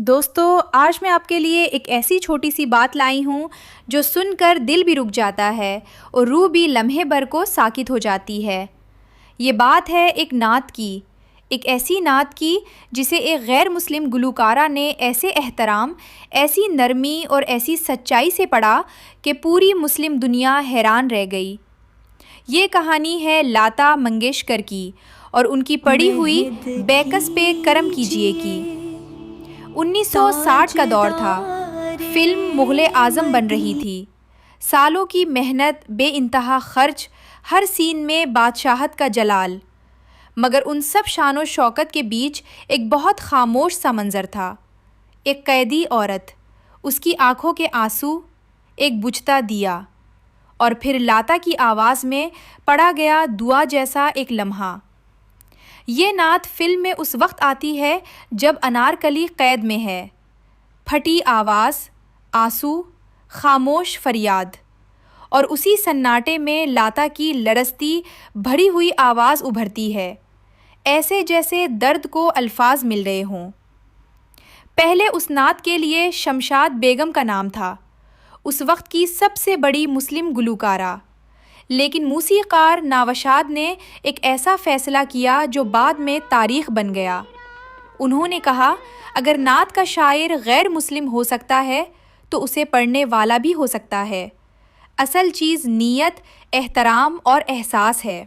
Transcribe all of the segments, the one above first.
دوستو آج میں آپ کے لیے ایک ایسی چھوٹی سی بات لائی ہوں جو سن کر دل بھی رک جاتا ہے اور روح بھی لمحے بھر کو ساکت ہو جاتی ہے۔ یہ بات ہے ایک نعت کی، ایک ایسی نعت کی جسے ایک غیر مسلم گلوکارہ نے ایسے احترام، ایسی نرمی اور ایسی سچائی سے پڑھا کہ پوری مسلم دنیا حیران رہ گئی۔ یہ کہانی ہے لتا منگیشکر کی اور ان کی پڑھی ہوئی بے کس پہ کرم کیجئے کی۔ 1960 کا دور تھا، فلم مغل اعظم بن رہی تھی، سالوں کی محنت، بے انتہا خرچ، ہر سین میں بادشاہت کا جلال، مگر ان سب شان و شوکت کے بیچ ایک بہت خاموش سا منظر تھا۔ ایک قیدی عورت، اس کی آنکھوں کے آنسو، ایک بجھتا دیا، اور پھر لتا کی آواز میں پڑا گیا دعا جیسا ایک لمحہ۔ یہ نعت فلم میں اس وقت آتی ہے جب انارکلی قید میں ہے۔ پھٹی آواز، آنسو، خاموش فریاد، اور اسی سناٹے میں لتا کی لرزتی بھری ہوئی آواز ابھرتی ہے، ایسے جیسے درد کو الفاظ مل رہے ہوں۔ پہلے اس نعت کے لیے شمشاد بیگم کا نام تھا، اس وقت کی سب سے بڑی مسلم گلوکارہ، لیکن موسیقار ناوشاد نے ایک ایسا فیصلہ کیا جو بعد میں تاریخ بن گیا۔ انہوں نے کہا اگر نعت کا شاعر غیر مسلم ہو سکتا ہے تو اسے پڑھنے والا بھی ہو سکتا ہے۔ اصل چیز نیت، احترام اور احساس ہے۔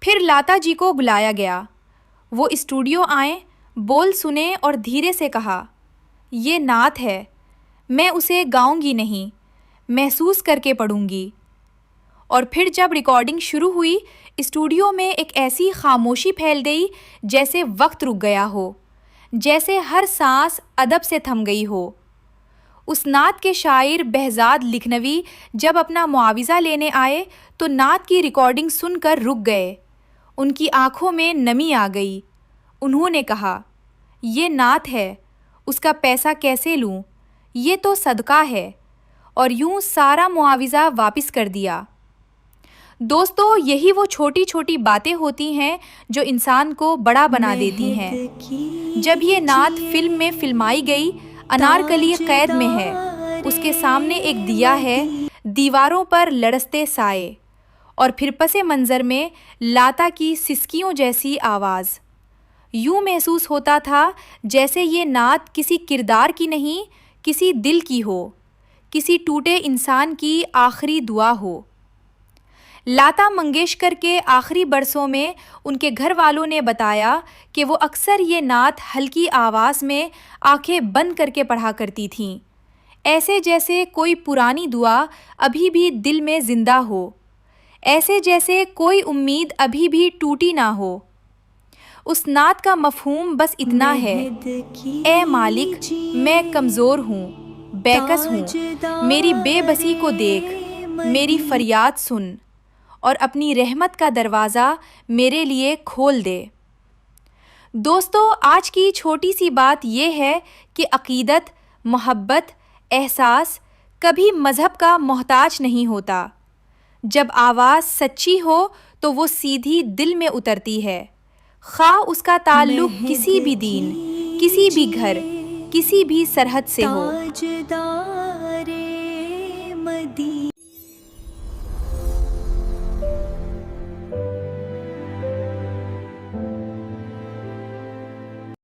پھر لتا جی کو بلایا گیا، وہ اسٹوڈیو آئیں، بول سنے اور دھیرے سے کہا، یہ نعت ہے، میں اسے گاؤں گی نہیں، محسوس کر کے پڑھوں گی۔ اور پھر جب ریکارڈنگ شروع ہوئی، اسٹوڈیو میں ایک ایسی خاموشی پھیل گئی جیسے وقت رک گیا ہو، جیسے ہر سانس ادب سے تھم گئی ہو۔ اس نعت کے شاعر بہزاد لکھنوی جب اپنا معاوضہ لینے آئے تو نعت کی ریکارڈنگ سن کر رک گئے، ان کی آنکھوں میں نمی آ گئی۔ انہوں نے کہا، یہ نعت ہے، اس کا پیسہ کیسے لوں، یہ تو صدقہ ہے، اور یوں سارا معاوضہ واپس کر دیا۔ دوستو یہی وہ چھوٹی چھوٹی باتیں ہوتی ہیں جو انسان کو بڑا بنا دیتی ہیں۔ جب یہ نعت فلم میں فلمائی گئی، انارکلی قید میں ہے، اس کے سامنے ایک دیا ہے، دیواروں پر لرزتے سائے، اور پھر پس منظر میں لتا کی سسکیوں جیسی آواز۔ یوں محسوس ہوتا تھا جیسے یہ نعت کسی کردار کی نہیں، کسی دل کی ہو، کسی ٹوٹے انسان کی آخری دعا ہو۔ لتا منگیشکر کے آخری برسوں میں ان کے گھر والوں نے بتایا کہ وہ اکثر یہ نعت ہلکی آواز میں آنکھیں بند کر کے پڑھا کرتی تھیں، ایسے جیسے کوئی پرانی دعا ابھی بھی دل میں زندہ ہو، ایسے جیسے کوئی امید ابھی بھی ٹوٹی نہ ہو۔ اس نعت کا مفہوم بس اتنا ہے، اے مالک میں کمزور ہوں، بے کس ہوں، میری بے بسی کو دیکھ، میری فریاد سن، اور اپنی رحمت کا دروازہ میرے لیے کھول دے۔ دوستو آج کی چھوٹی سی بات یہ ہے کہ عقیدت، محبت، احساس کبھی مذہب کا محتاج نہیں ہوتا۔ جب آواز سچی ہو تو وہ سیدھی دل میں اترتی ہے، خواہ اس کا تعلق کسی بھی دین، کسی بھی گھر، کسی بھی سرحد سے ہو۔